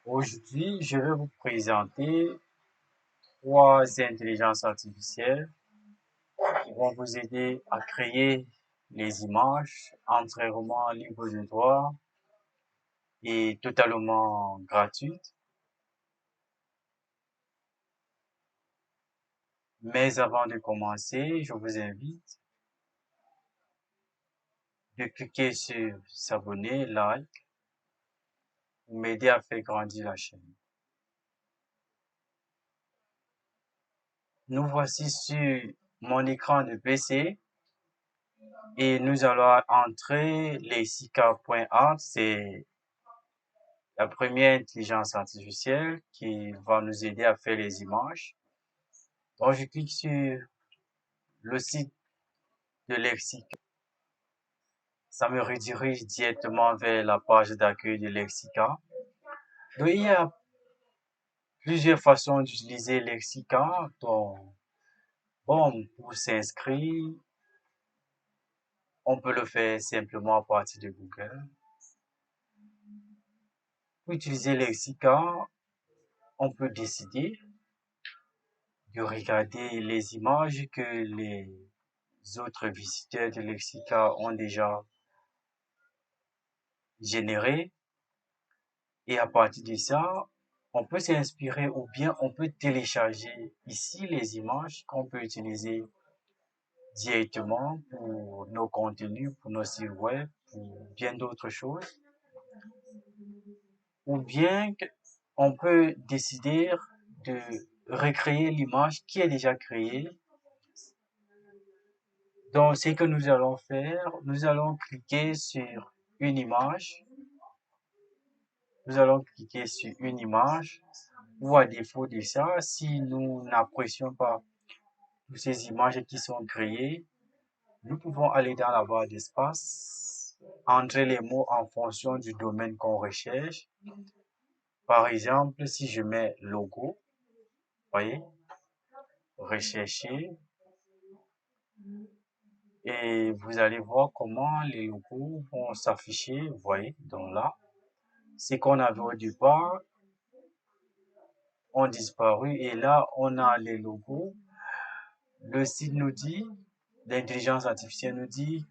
Aujourd'hui, je vais vous présenter trois intelligences artificielles qui vont vous aider à créer les images entièrement libres de droit et totalement gratuites. Mais avant de commencer, je vous invite de cliquer sur s'abonner, like, pour m'aider à faire grandir la chaîne. Nous voici sur mon écran de PC et nous allons entrer lexica.art. C'est la première intelligence artificielle qui va nous aider à faire les images. Donc, je clique sur le site de Lexica. Ça me redirige directement vers la page d'accueil de Lexica. Donc, il y a plusieurs façons d'utiliser Lexica. Donc, bon, pour s'inscrire, on peut le faire simplement à partir de Google. Pour utiliser Lexica, on peut décider de regarder les images que les autres visiteurs de Lexica ont déjà générées. Et à partir de ça, on peut s'inspirer ou bien on peut télécharger ici les images qu'on peut utiliser directement pour nos contenus, pour nos sites web, pour bien d'autres choses. Ou bien on peut décider de recréer l'image qui est déjà créée. Donc, ce que nous allons faire, nous allons cliquer sur une image. Nous allons cliquer sur une image ou à défaut de ça, si nous n'apprécions pas toutes ces images qui sont créées, nous pouvons aller dans la barre d'espace, entrer les mots en fonction du domaine qu'on recherche. Par exemple, si je mets logo, voyez, rechercher, et vous allez voir comment les logos vont s'afficher, vous voyez, donc là, ce qu'on avait au départ ont disparu et là, on a les logos. Le site nous dit, l'intelligence artificielle nous dit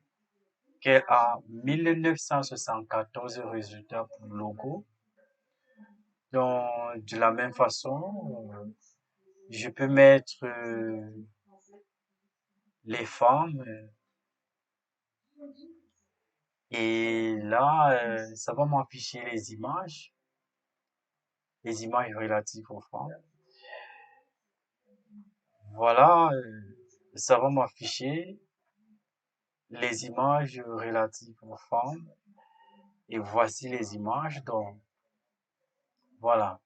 qu'elle a 1974 résultats pour le logo. Donc, de la même façon, je peux mettre les femmes et là, ça va m'afficher les images relatives aux femmes. Voilà, ça va m'afficher les images relatives aux femmes et voici les images. Donc, voilà,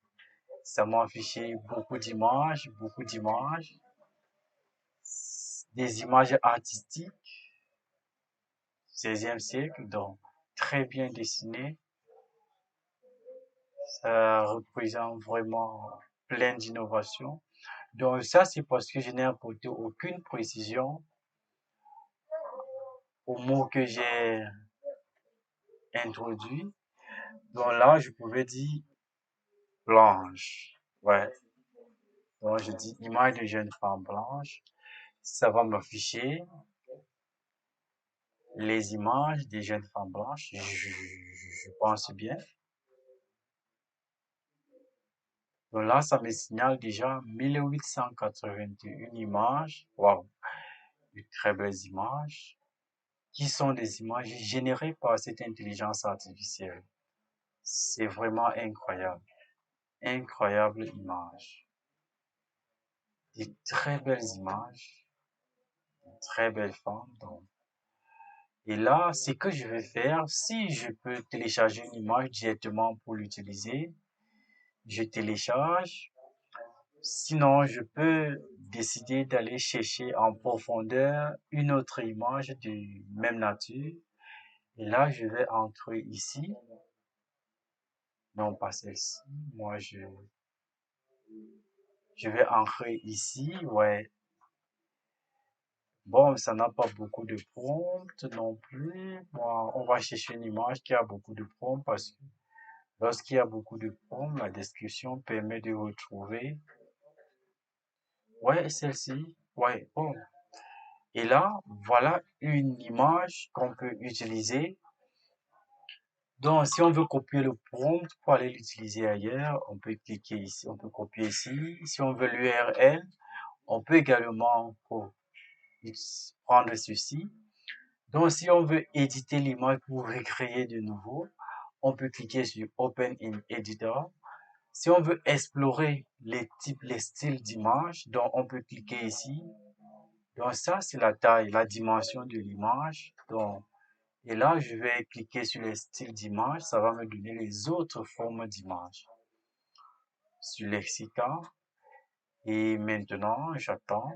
ça m'a affiché beaucoup d'images, des images artistiques, 16e siècle, donc très bien dessinées. Ça représente vraiment plein d'innovations. Donc ça, c'est parce que je n'ai apporté aucune précision aux mots que j'ai introduits. Donc là, je pouvais dire blanche. Ouais. Donc je dis image de jeune femme blanche. Ça va m'afficher les images des jeunes femmes blanches. Je pense bien. Donc là, ça me signale déjà 1881 images. Waouh, de très belles images, qui sont des images générées par cette intelligence artificielle. C'est vraiment incroyable. Incroyable image. Des très belles images, de très belles femmes. Donc. Et là, ce que je vais faire, si je peux télécharger une image directement pour l'utiliser, je télécharge. Sinon, je peux décider d'aller chercher en profondeur une autre image de même nature. Et là, je vais entrer ici. Non, pas celle-ci. Moi, je vais entrer ici. Ouais. Bon, ça n'a pas beaucoup de prompts non plus. Moi, on va chercher une image qui a beaucoup de prompts parce que, Lorsqu'il y a beaucoup de paumes, la description permet de retrouver, ouais, celle-ci, ouais, bon. Et là, voilà une image qu'on peut utiliser. Donc, si on veut copier le prompt pour aller l'utiliser ailleurs, on peut cliquer ici, on peut copier ici. Si on veut l'URL, on peut également prendre ceci. Donc, si on veut éditer l'image pour recréer de nouveau, on peut cliquer sur Open in Editor. Si on veut explorer les types, les styles d'images, donc on peut cliquer ici. Donc ça, c'est la taille, la dimension de l'image. Donc, et là, je vais cliquer sur les styles d'image. Ça va me donner les autres formes d'images. Sur Lexica. Et maintenant, j'attends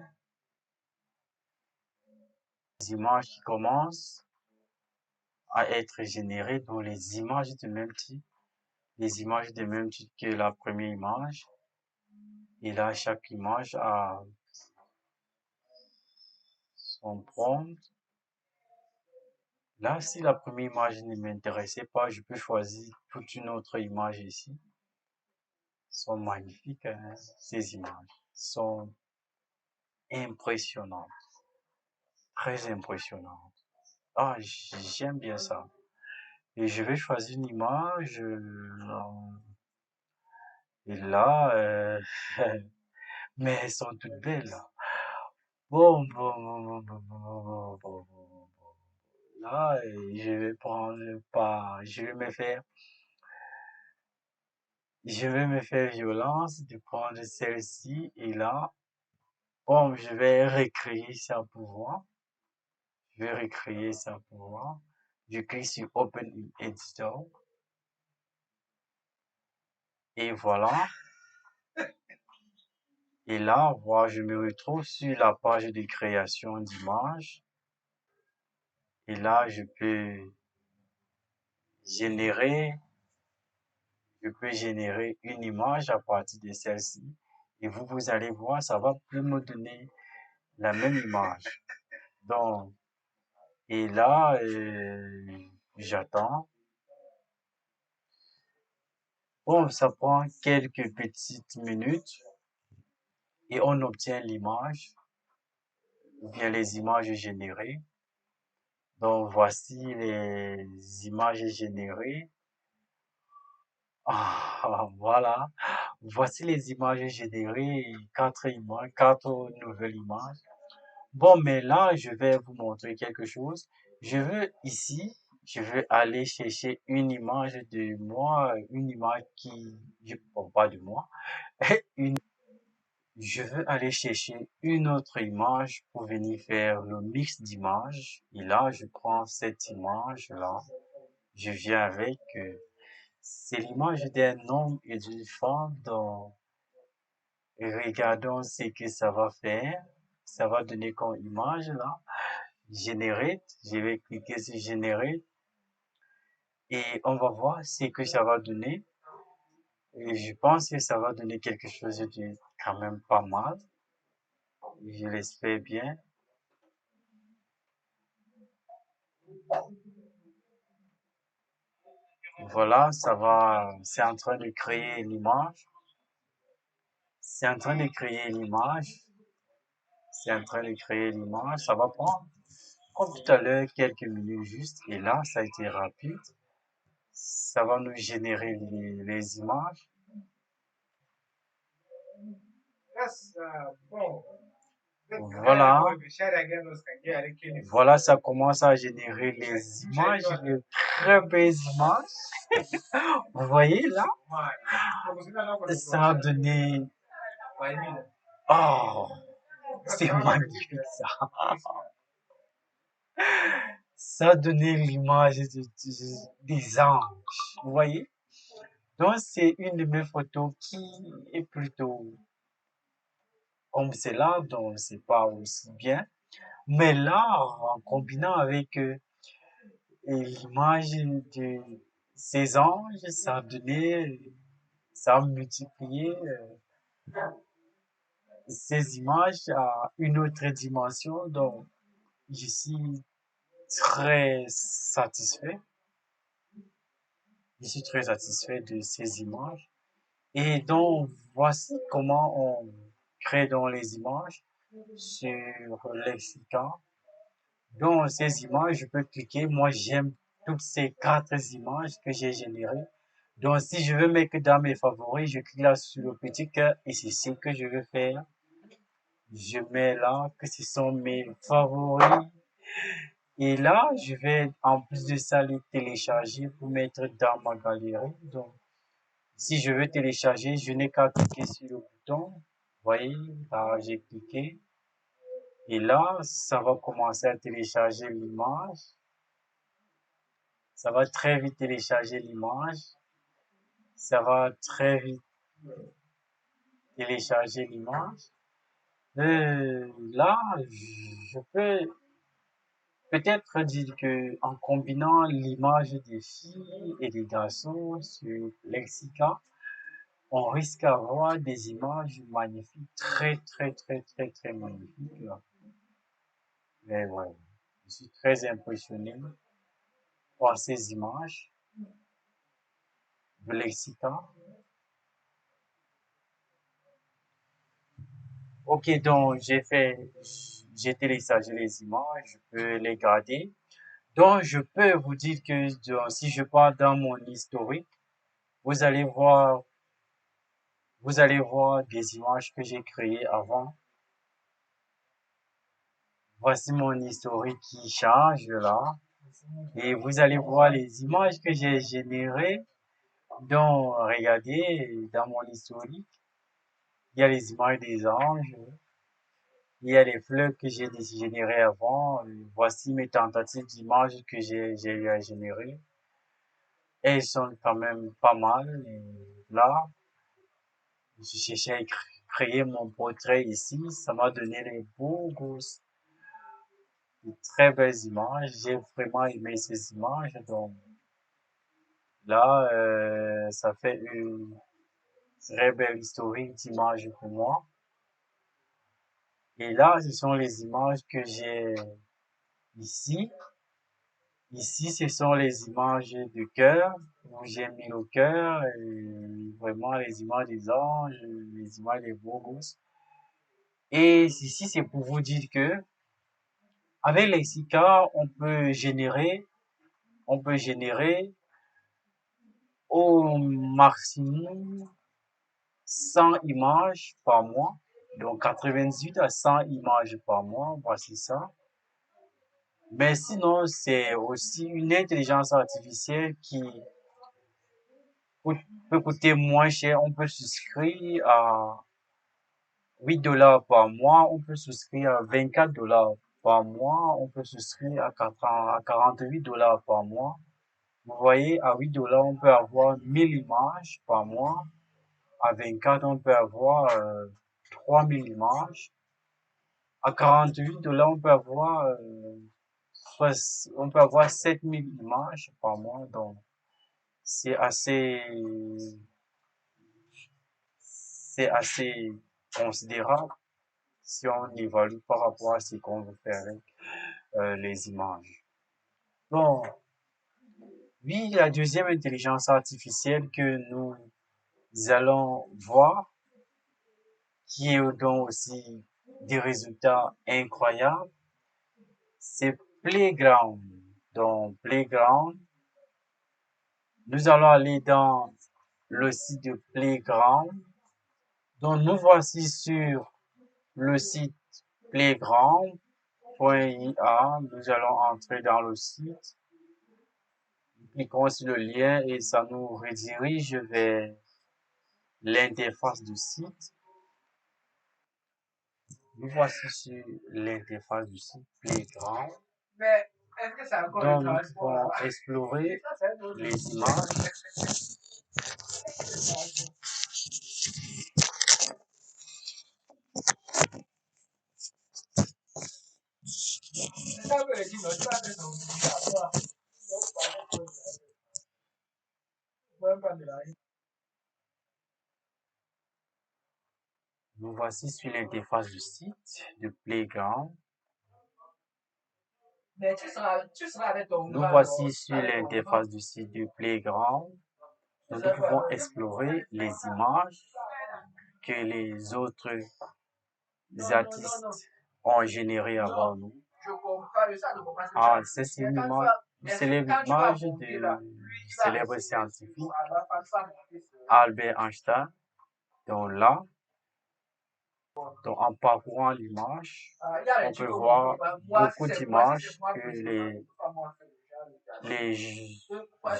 les images qui commencent à être générées, donc les images de même type. Les images de même type que la première image. Et là, chaque image a son prompt. Là, si la première image ne m'intéressait pas, je peux choisir toute une autre image ici. Elles sont magnifiques, hein, ces images. Sont impressionnantes. Très impressionnantes. Ah, j'aime bien ça. Et je vais choisir une image. Et là, mais elles sont toutes belles. Bon, bon, bon, bon, bon, bon, bon, bon, bon. Là, je vais prendre pas, je vais me faire violence de prendre celle-ci et là, bon, je vais recréer ça pour voir. Je vais recréer ça pour voir. Je clique sur Open in Editor et voilà. Et là, voilà, je me retrouve sur la page de création d'images. Et là, générer, je peux générer une image à partir de celle-ci. Et vous allez voir, ça va plus me donner la même image. Donc, et là, j'attends. Bon, ça prend quelques petites minutes et on obtient l'image ou bien les images générées. Donc, voici les images générées. Ah, voilà. Voici les images générées, quatre images, quatre nouvelles images. Bon, mais là, je vais vous montrer quelque chose. Je veux ici, je veux aller chercher une image de moi, une image bon, pas de moi, je veux aller chercher une autre image pour venir faire le mix d'images. Et là, je prends cette image-là, je viens avec, c'est l'image d'un homme et d'une femme dont, regardons ce que ça va faire. Ça va donner comme image là. Generate, je vais cliquer sur Generate et on va voir ce que ça va donner. Et je pense que ça va donner quelque chose de quand même pas mal. Je l'espère bien. Voilà, c'est en train de créer l'image. C'est en train de créer l'image. C'est en train de créer l'image. Ça va prendre, comme tout à l'heure, quelques minutes juste. Et là, ça a été rapide. Ça va nous générer les images. Voilà. Voilà, ça commence à générer les images, de très belles images. Vous voyez là? Ça a donné... Oh, c'est magnifique ça. Ça a donné l'image des anges. Vous voyez? Donc, c'est une de mes photos qui est plutôt comme celle-là, donc c'est pas aussi bien. Mais là, en combinant avec l'image de ces anges, ça a donné, ça a multiplié ces images à une autre dimension. Donc, je suis très satisfait. Je suis très satisfait de ces images. Et donc, voici comment on crée dans les images sur Lexica. Dans ces images, je peux cliquer. Moi, j'aime toutes ces quatre images que j'ai générées. Donc, si je veux mettre dans mes favoris, je clique là sur le petit cœur et c'est ce que je veux faire. Je mets là que ce sont mes favoris. Et là, je vais en plus de ça les télécharger pour mettre dans ma galerie. Donc, si je veux télécharger, je n'ai qu'à cliquer sur le bouton. Vous voyez, là, j'ai cliqué. Et là, ça va commencer à télécharger l'image. Ça va très vite télécharger l'image. Ça va très vite télécharger l'image. Là, je peux peut-être dire que en combinant l'image des filles et des garçons sur Lexica, on risque d'avoir des images magnifiques, très, très, très, très, très magnifiques. Mais ouais, je suis très impressionné par ces images de Lexica. Ok, donc j'ai téléchargé les images, je peux les garder. Donc, je peux vous dire que si je pars dans mon historique, vous allez voir, vous allez voir des images que j'ai créées avant. Voici mon historique qui charge là. Et vous allez voir les images que j'ai générées. Donc, regardez, dans mon historique, il y a les images des anges, il y a les fleurs que j'ai générées avant. Voici mes tentatives d'images que j'ai eu à générer. Elles sont quand même pas mal. Et là, je cherchais à créer mon portrait ici. Ça m'a donné les beaux gosses, de très belles images. J'ai vraiment aimé ces images. Donc là, ça fait une très belle historique d'images pour moi. Et là, ce sont les images que j'ai ici. Ici, ce sont les images du cœur, où j'ai mis le cœur, et vraiment les images des anges, les images des beaux gosses. Et ici, c'est pour vous dire que avec Lexica, on peut générer au maximum 100 images par mois. Donc 98 à 100 images par mois, voici ça. Mais sinon, c'est aussi une intelligence artificielle qui peut coûter moins cher. On peut souscrire à 8 dollars par mois, on peut souscrire à 24 dollars par mois, on peut souscrire à 48 dollars par mois. Vous voyez, à 8 dollars, on peut avoir 1000 images par mois. À 24, on peut avoir 3000 images. À 48 dollars, on peut avoir 7000 images par mois. Donc, c'est assez, c'est assez considérable si on évalue par rapport à ce qu'on veut faire avec les images. Bon, oui, la deuxième intelligence artificielle que nous allons voir, qui est donc aussi des résultats incroyables, c'est Playground. Donc, Playground, nous allons aller dans le site de Playground. Donc, nous voici sur le site playground.ia. Nous allons entrer dans le site. Nous cliquons sur le lien et ça nous redirige vers l'interface du site. Nous voici sur l'interface du site Playground. Donc, nous pouvons explorer les images. Nous voici sur l'interface du site de Playground. Nous voici sur l'interface du site de Playground. Donc, nous pouvons explorer les images que les autres artistes ont générées avant nous. Ah, c'est une célèbre image du célèbre scientifique Albert Einstein. Donc là, en parcourant l'image, on peut voir beaucoup d'images que les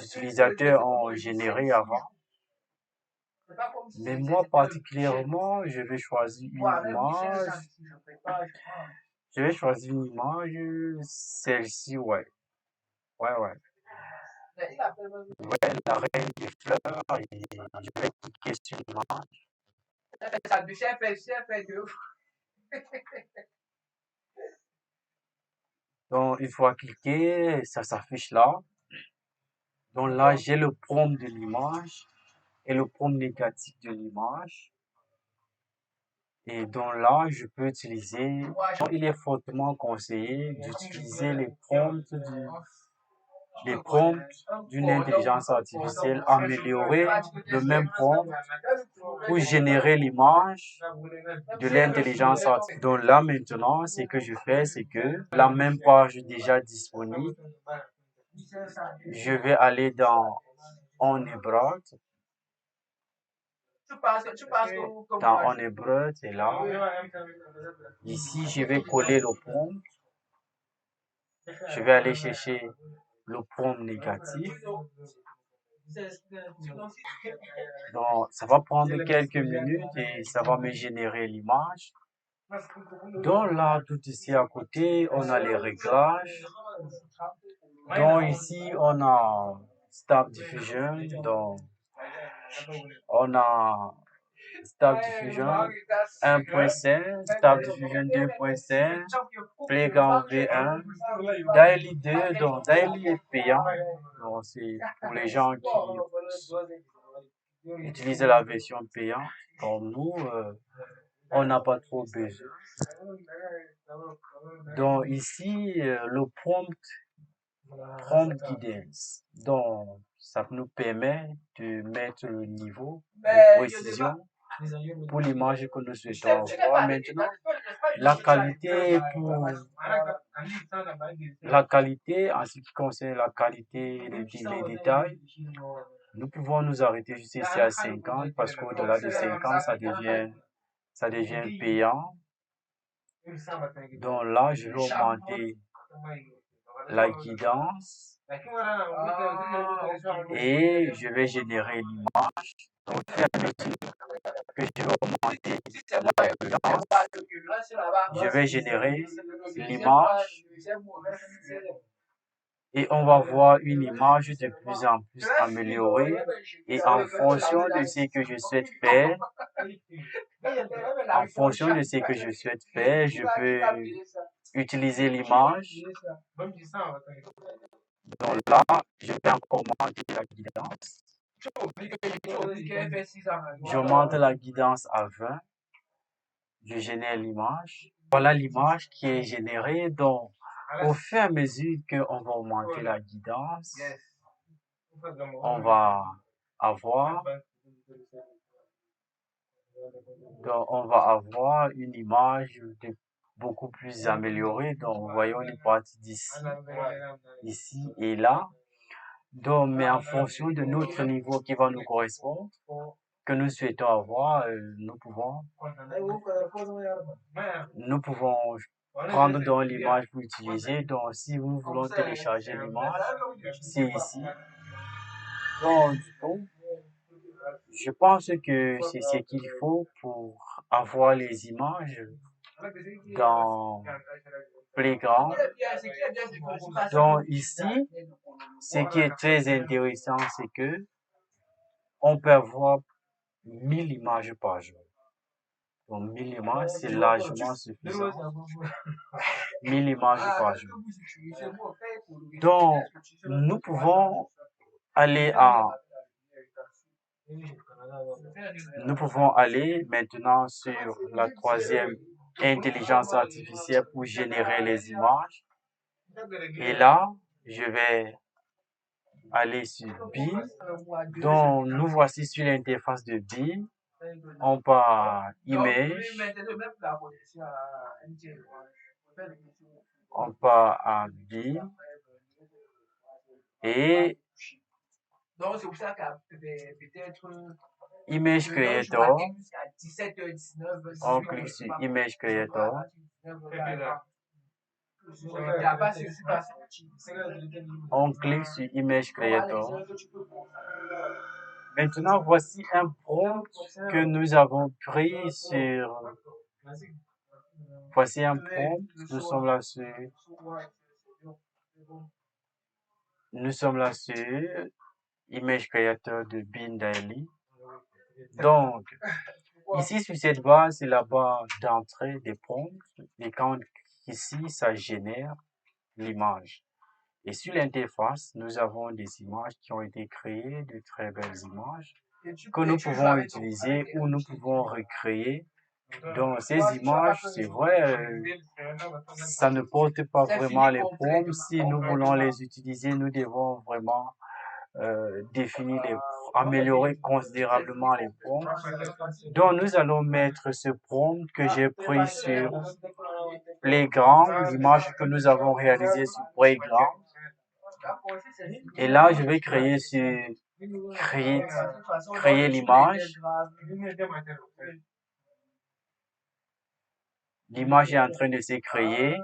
utilisateurs ont générées avant. Mais moi, particulièrement, je vais choisir une image. Je vais choisir une image, celle-ci, ouais. Ouais, ouais. Ouais, la reine des fleurs, et je vais cliquer sur l'image. Donc, une fois cliqué, ça s'affiche là. Donc là, j'ai le prompt de l'image et le prompt négatif de l'image. Et donc là, je peux utiliser, il est fortement conseillé d'utiliser les prompts d'une intelligence artificielle améliorée, le même prompt pour générer l'image de l'intelligence artificielle. Donc là, maintenant, ce que je fais, c'est que la même page déjà disponible, je vais aller dans Onebroad. Dans Onebroad, c'est là. Ici, je vais coller le prompt. Je vais aller chercher le prompt négatif. Donc, ça va prendre quelques minutes et ça va me générer l'image. Donc là, tout ici à côté, on a les réglages. Donc ici, on a Stable Diffusion. Donc, on a Stable Diffusion 1.5, Stable Diffusion 2.5, Playground V1, Daily 2. Donc, Daily est payant. Donc, c'est pour les gens qui utilisent la version payante. Comme nous, on n'a pas trop besoin. Donc, ici, le prompt guidance. Donc, ça nous permet de mettre le niveau de précision pour l'image que nous souhaitons avoir. Maintenant, la qualité, en ce qui concerne la qualité des détails, nous pouvons nous arrêter juste ici à 50 parce qu'au-delà de 50, ça devient payant. Donc là, je vais augmenter la guidance et je vais générer l'image. Donc, au fur et à mesure que je vais augmenter la guidance, je vais générer l'image et on va voir une image de plus en plus améliorée. Et en fonction de ce que je souhaite faire, je peux utiliser l'image. Donc là, je vais encore augmenter la guidance. J'augmente la guidance à 20. Je génère l'image. Voilà l'image qui est générée. Donc, au fur et à mesure qu'on va augmenter la guidance, on va avoir une image beaucoup plus améliorée. Donc, voyons les parties d'ici, ici et là. Donc, mais en fonction de notre niveau qui va nous correspondre, que nous souhaitons avoir, nous pouvons prendre dans l'image pour utiliser. Donc, si nous voulons télécharger l'image, c'est ici. Donc, du coup, je pense que c'est ce qu'il faut pour avoir les images dans Playground. Donc, ici, ce qui est très intéressant, c'est que on peut avoir 1000 images par jour. Donc, 1000 images, c'est largement suffisant. 1000 images par jour. Donc, nous pouvons aller maintenant sur la troisième intelligence artificielle pour générer les images. Et là, je vais aller sur Bing. Donc, nous voici sur l'interface de Bing. On part Image. On part à Bing. Et Image Creator. On clique sur Image Creator. On clique sur Image Creator. Maintenant, voici un prompt que nous avons pris sur... Voici un prompt. Nous sommes là sur Image Creator de Bing Daily. Donc, ici sur cette barre, c'est la barre d'entrée des prompts. Et quand ici, ça génère l'image. Et sur l'interface, nous avons des images qui ont été créées, de très belles images que nous pouvons utiliser ou nous pouvons recréer. Donc, ces images, c'est vrai, ça ne porte pas vraiment les prompts. Si nous voulons les utiliser, nous devons vraiment définir améliorer considérablement les prompts. Donc, nous allons mettre ce prompt que j'ai pris sur Playground, l'image que nous avons réalisée sur Playground. Et là, je vais créer l'image. L'image est en train de se créer.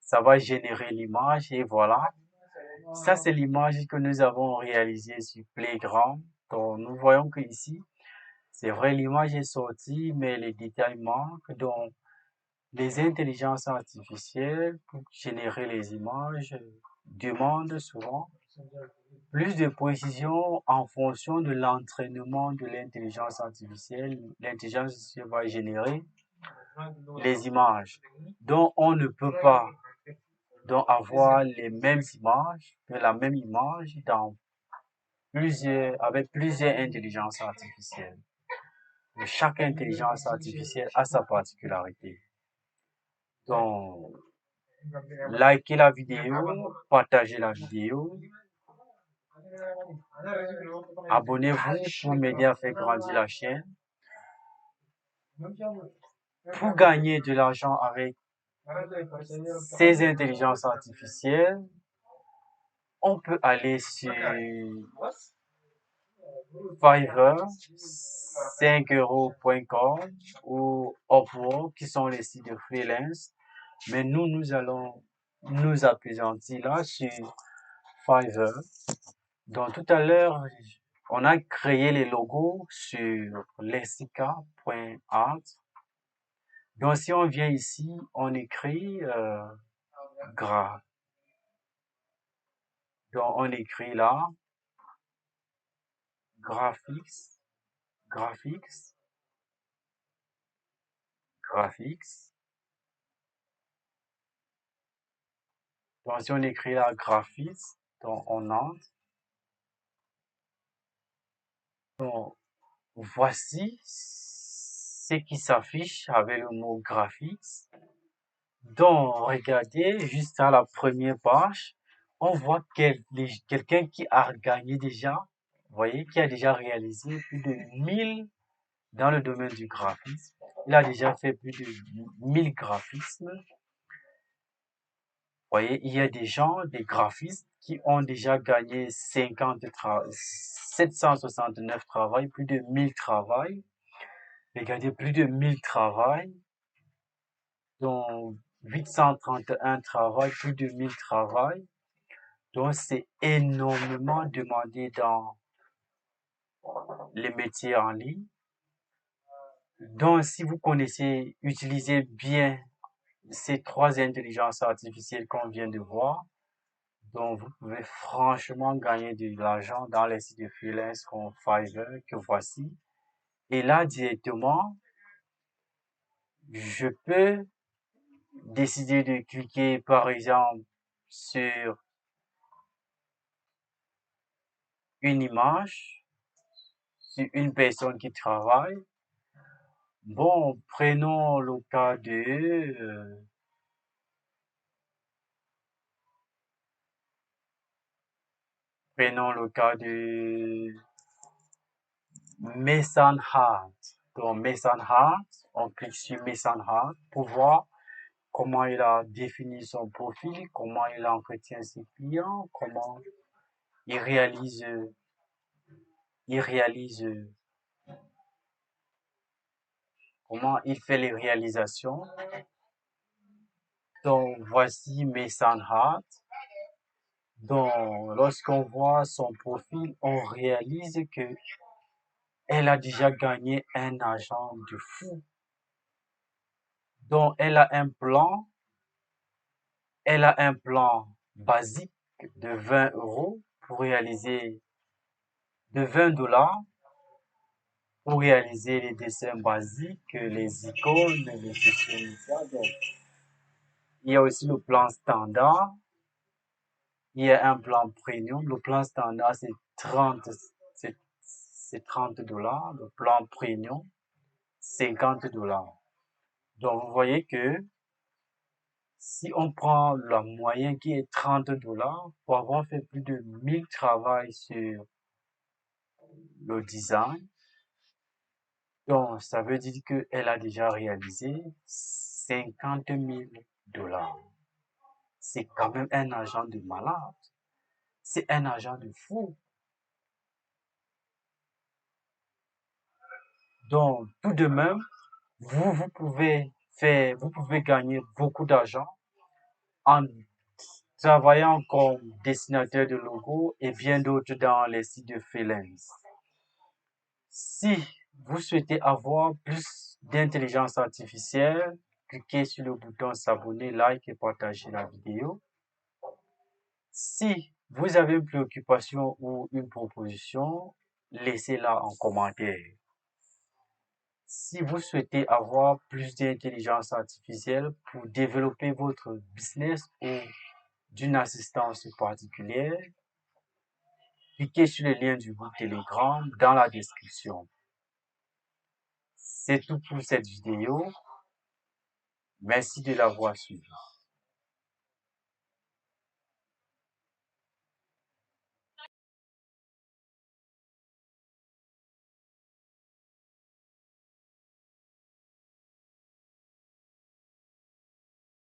Ça va générer l'image et voilà. Ça, c'est l'image que nous avons réalisée sur Playground. Donc, nous voyons que ici, c'est vrai, l'image est sortie, mais les détails manquent. Donc, les intelligences artificielles pour générer les images demandent souvent plus de précision en fonction de l'entraînement de l'intelligence artificielle. L'intelligence artificielle va générer les images. Donc, on ne peut pas avoir les mêmes images, la même image avec plusieurs intelligences artificielles. Chaque intelligence artificielle a sa particularité. Donc, likez la vidéo, partagez la vidéo, abonnez-vous pour m'aider à faire grandir la chaîne. Pour gagner de l'argent avec ces intelligences artificielles, on peut aller sur Fiverr, 5euros.com ou Upwork, qui sont les sites de freelance. Mais nous allons nous appesantir là sur Fiverr. Donc, tout à l'heure, on a créé les logos sur lessica.art. Donc, si on vient ici, on écrit Donc, on écrit là graphics. Donc, si on écrit là graphics, donc on entre. Donc, voici ce qui s'affiche avec le mot graphics. Donc, regardez, juste à la première page, on voit quelqu'un qui a gagné déjà, vous voyez, qui a déjà réalisé plus de 1000 dans le domaine du graphisme. Il a déjà fait plus de 1000 graphismes. Vous voyez, il y a des gens, des graphistes qui ont déjà gagné 769 travails, plus de 1000 travails. Regardez, plus de 1000 travails, dont 831 travails, plus de 1000 travails. Donc, c'est énormément demandé dans les métiers en ligne. Donc, si vous connaissez, utilisez bien ces trois intelligences artificielles qu'on vient de voir, donc vous pouvez franchement gagner de l'argent dans les sites de freelance comme Fiverr que voici. Et là, directement, je peux décider de cliquer, par exemple, sur une image, sur une personne qui travaille. Bon, prenons le cas de Prenons le cas de Mason Hart. Donc, Mason Hart, on clique sur Mason Hart pour voir comment il a défini son profil, comment il entretient ses clients, comment il réalise, il réalise, comment il fait les réalisations. Donc, voici Mason Hart. Donc, lorsqu'on voit son profil, on réalise que elle a déjà gagné un argent de fou. Donc, elle a un plan basique de 20 € pour réaliser, de 20 $ pour réaliser les dessins basiques, les icônes, les fichiers initiales. Donc, il y a aussi le plan standard. Il y a un plan premium. Le plan standard, c'est 30 $. Le plan premium, 50 $. Donc, vous voyez que si on prend la moyenne qui est 30 $, pour avoir fait plus de 1000 travaux sur le design, donc ça veut dire qu'elle a déjà réalisé 50 000 $. C'est quand même un argent de malade. C'est un argent de fou. Donc, tout de même, vous pouvez gagner beaucoup d'argent en travaillant comme dessinateur de logo et bien d'autres dans les sites de freelance. Si vous souhaitez avoir plus d'intelligence artificielle, cliquez sur le bouton s'abonner, like et partagez la vidéo. Si vous avez une préoccupation ou une proposition, laissez-la en commentaire. Si vous souhaitez avoir plus d'intelligence artificielle pour développer votre business ou d'une assistance particulière, cliquez sur le lien du groupe Telegram dans la description. C'est tout pour cette vidéo. Merci de l'avoir suivi.